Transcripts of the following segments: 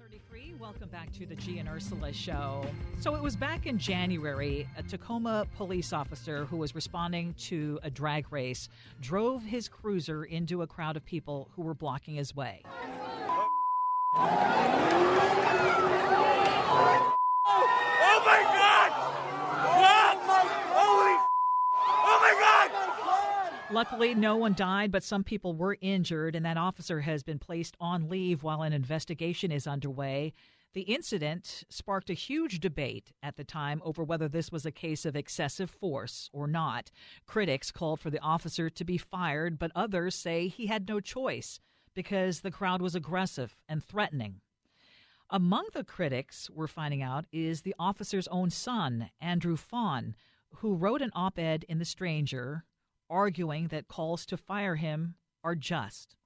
6:33. Welcome back to the Gee and Ursula Show. So it was back in January, a Tacoma police officer who was responding to a drag race drove his cruiser into a crowd of people who were blocking his way. Oh my God! Holy! Oh my God! Luckily, no one died, but some people were injured, and that officer has been placed on leave while an investigation is underway. The incident sparked a huge debate at the time over whether this was a case of excessive force or not. Critics called for the officer to be fired, but others say he had no choice because the crowd was aggressive and threatening. Among the critics, we're finding out, is the officer's own son, Andrew Phan, who wrote an op-ed in The Stranger arguing that calls to fire him are just.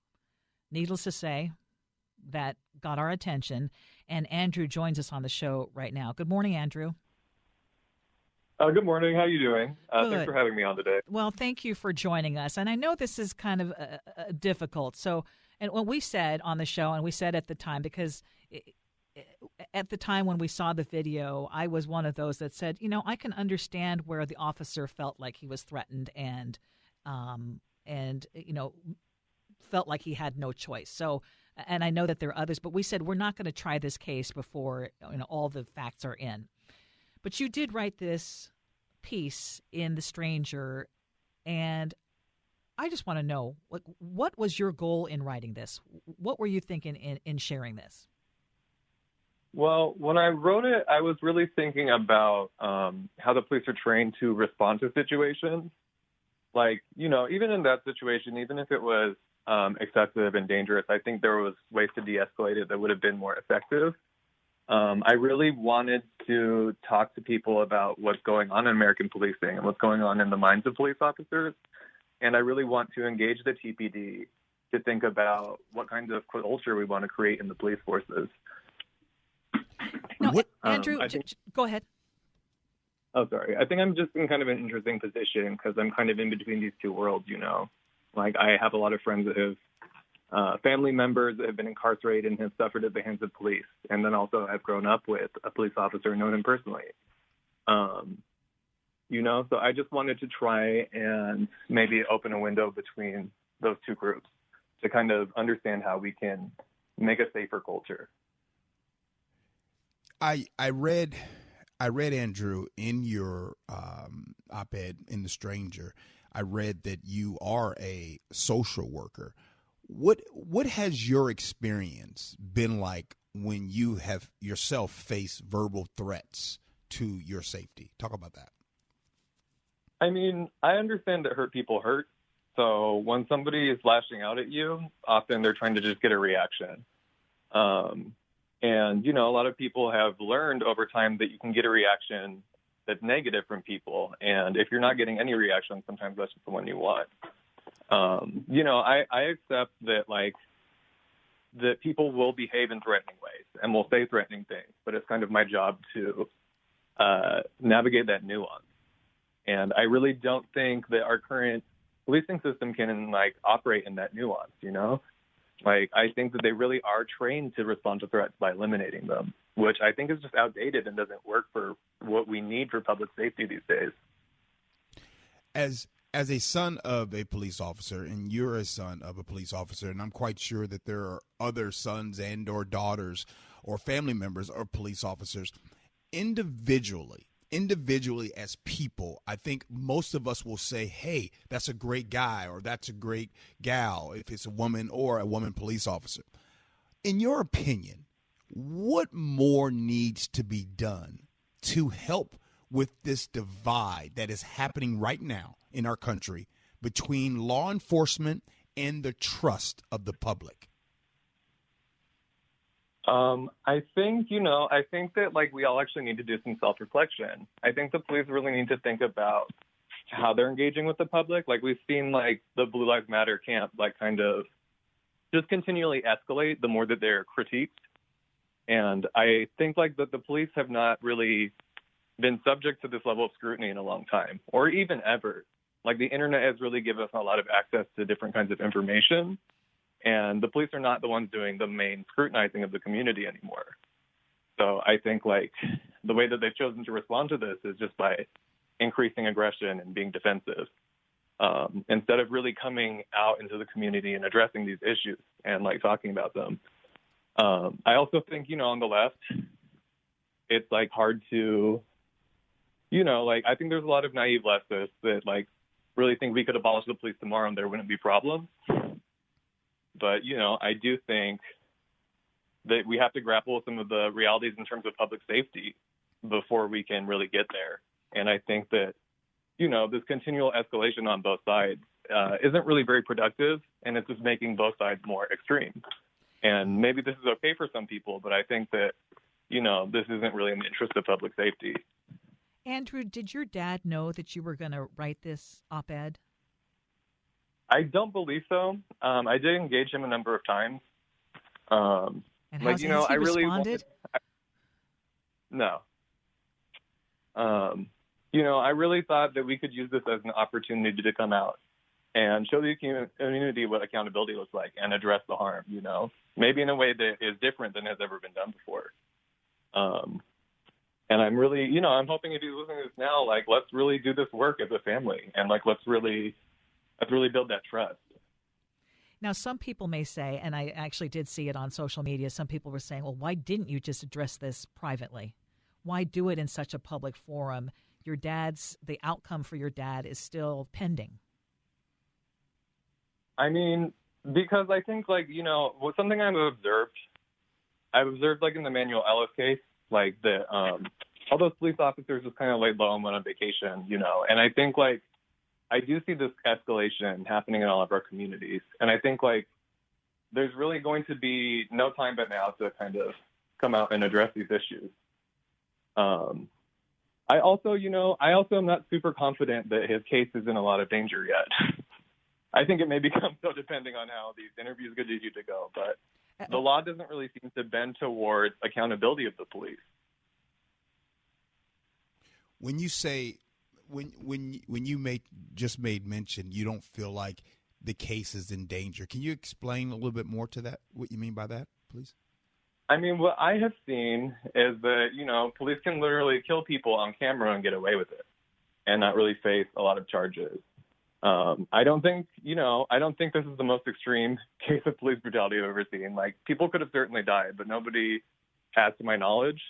Needless to say, that got our attention, and Andrew joins us on the show right now. Good morning, Andrew. Good morning. How are you doing? Good. Thanks for having me on today. Well, thank you for joining us. And I know this is kind of difficult. So, and what we said on the show, and we said at the time, because at the time when we saw the video, I was one of those that said, I can understand where the officer felt like he was threatened and felt like he had no choice. So, and I know that there are others, but we said we're not going to try this case before all the facts are in. But you did write this piece in The Stranger, and I just want to know, what was your goal in writing this? What were you thinking in sharing this? Well, when I wrote it, I was really thinking about how the police are trained to respond to situations. Like, even in that situation, even if it was excessive and dangerous, I think there was ways to de-escalate it that would have been more effective. I really wanted to talk to people about what's going on in American policing and what's going on in the minds of police officers. And I really want to engage the TPD to think about what kinds of culture we want to create in the police forces. No, Andrew, go ahead. Oh, sorry. I think I'm just in kind of an interesting position because I'm kind of in between these two worlds, Like, I have a lot of friends that have family members that have been incarcerated and have suffered at the hands of police, and then also have grown up with a police officer, known him personally. So I just wanted to try and maybe open a window between those two groups to kind of understand how we can make a safer culture. I read Andrew in your op-ed in The Stranger. I read that you are a social worker. What has your experience been like when you have yourself faced verbal threats to your safety? Talk about that. I mean, I understand that hurt people hurt. So when somebody is lashing out at you, often they're trying to just get a reaction. And, a lot of people have learned over time that you can get a reaction that's negative from people. And if you're not getting any reaction, sometimes that's just the one you want. I accept that, that people will behave in threatening ways and will say threatening things, but it's kind of my job to navigate that nuance. And I really don't think that our current policing system can, operate in that nuance, I think that they really are trained to respond to threats by eliminating them, which I think is just outdated and doesn't work for what we need for public safety these days. As a son of a police officer, and you're a son of a police officer, and I'm quite sure that there are other sons and or daughters or family members of police officers, individually as people, I think most of us will say, hey, that's a great guy or that's a great gal if it's a woman or a woman police officer. In your opinion, what more needs to be done to help with this divide that is happening right now in our country between law enforcement and the trust of the public? I think that we all actually need to do some self-reflection. I think the police really need to think about how they're engaging with the public. We've seen the Blue Lives Matter camp kind of just continually escalate the more that they're critiqued. And I think that the police have not really been subject to this level of scrutiny in a long time, or even ever. The internet has really given us a lot of access to different kinds of information. And the police are not the ones doing the main scrutinizing of the community anymore. So I think, like, the way that they've chosen to respond to this is just by increasing aggression and being defensive, instead of really coming out into the community and addressing these issues and, like, talking about them. I also think, on the left, it's, like, hard to, like, I think there's a lot of naive leftists that, like, really think we could abolish the police tomorrow and there wouldn't be problems. But, I do think that we have to grapple with some of the realities in terms of public safety before we can really get there. And I think that, this continual escalation on both sides isn't really very productive, and it's just making both sides more extreme. And maybe this is okay for some people, but I think that, this isn't really in the interest of public safety. Andrew, did your dad know that you were going to write this op-ed? I don't believe so. I did engage him a number of times. And has he responded? No. I really thought that we could use this as an opportunity to come out and show the community what accountability looks like and address the harm, maybe in a way that is different than has ever been done before. And I'm really, I'm hoping if he's listening to this now, like, let's really do this work as a family and, like, let's really build that trust. Now, some people may say, and I actually did see it on social media, some people were saying, well, why didn't you just address this privately? Why do it in such a public forum? The outcome for your dad is still pending. I mean, because I think, like, something I've observed, like, in the Manuel Ellis case, like, that all those police officers just kind of laid low and went on vacation, and I think, like, I do see this escalation happening in all of our communities. And I think, like, there's really going to be no time but now to kind of come out and address these issues. I also am not super confident that his case is in a lot of danger yet. I think it may become so depending on how these interviews continue to go. But the law doesn't really seem to bend towards accountability of the police. When you say... When you just made mention, you don't feel like the case is in danger. Can you explain a little bit more to that, what you mean by that, please? I mean, what I have seen is that, police can literally kill people on camera and get away with it and not really face a lot of charges. I don't think this is the most extreme case of police brutality I've ever seen. Like, people could have certainly died, but nobody has, to my knowledge.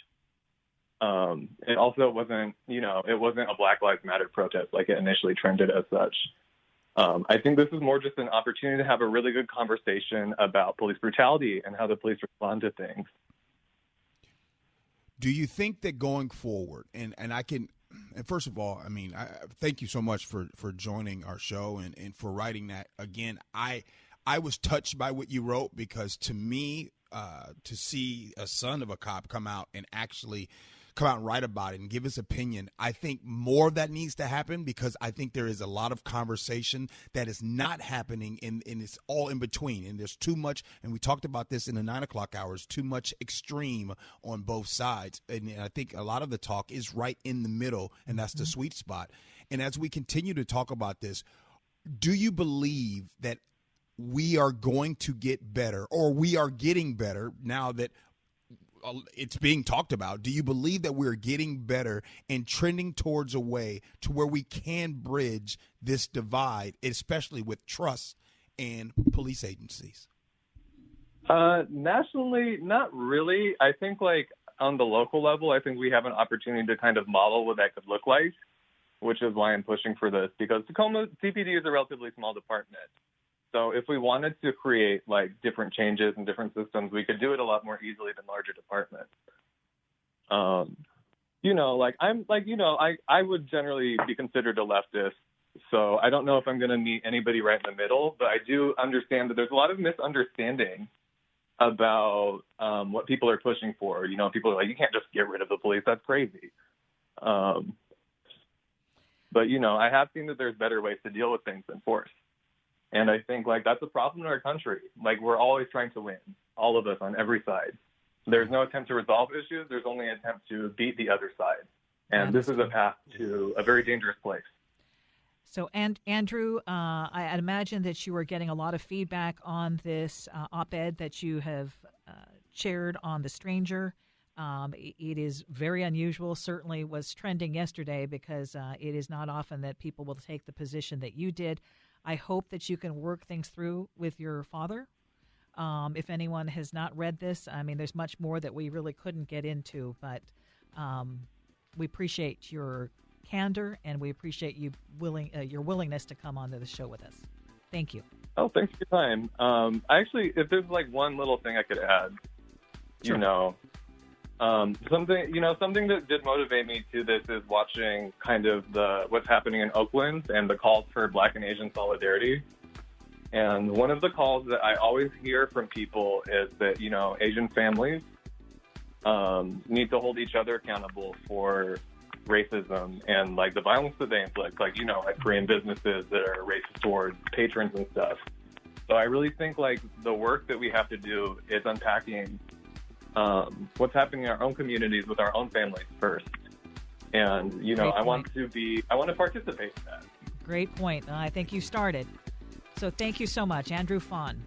It also wasn't, it wasn't a Black Lives Matter protest like it initially trended as such. I think this is more just an opportunity to have a really good conversation about police brutality and how the police respond to things. Do you think that going forward, and first of all, I mean, I thank you so much for joining our show and for writing that. Again, I was touched by what you wrote, because to me, to see a son of a cop come out and write about it and give his opinion, I think more of that needs to happen, because I think there is a lot of conversation that is not happening and it's all in between. And there's too much, and we talked about this in the 9 o'clock hours, too much extreme on both sides. And I think a lot of the talk is right in the middle, and that's the sweet spot. And as we continue to talk about this, do you believe that we are going to get better, or we are getting better now that it's being talked about? Do you believe that we're getting better and trending towards a way to where we can bridge this divide, especially with trust and police agencies? Nationally, not really. I think, like, on the local level, I think we have an opportunity to kind of model what that could look like, which is why I'm pushing for this, because Tacoma CPD is a relatively small department. So if we wanted to create, like, different changes and different systems, we could do it a lot more easily than larger departments. I would generally be considered a leftist. So I don't know if I'm going to meet anybody right in the middle, but I do understand that there's a lot of misunderstanding about what people are pushing for. People are like, you can't just get rid of the police. That's crazy. But, I have seen that there's better ways to deal with things than force. And I think, like, that's a problem in our country. Like, we're always trying to win, all of us on every side. There's no attempt to resolve issues. There's only an attempt to beat the other side. And this is a path to a very dangerous place. So, Andrew, I'd imagine that you are getting a lot of feedback on this op-ed that you have shared on The Stranger. It is very unusual, certainly was trending yesterday because it is not often that people will take the position that you did. I hope that you can work things through with your father. If anyone has not read this, I mean, there's much more that we really couldn't get into, but we appreciate your candor, and we appreciate you your willingness to come onto the show with us. Thank you. Oh, thanks for your time. Actually, if there's like one little thing I could add, Sure. Something that did motivate me to this is watching kind of what's happening in Oakland and the calls for Black and Asian solidarity. And one of the calls that I always hear from people is that, Asian families need to hold each other accountable for racism and like the violence that they inflict, like Korean businesses that are racist towards patrons and stuff. So I really think like the work that we have to do is unpacking what's happening in our own communities with our own families first. And I want to participate in that. Great point. I think you started. So thank you so much, Andrew Phan.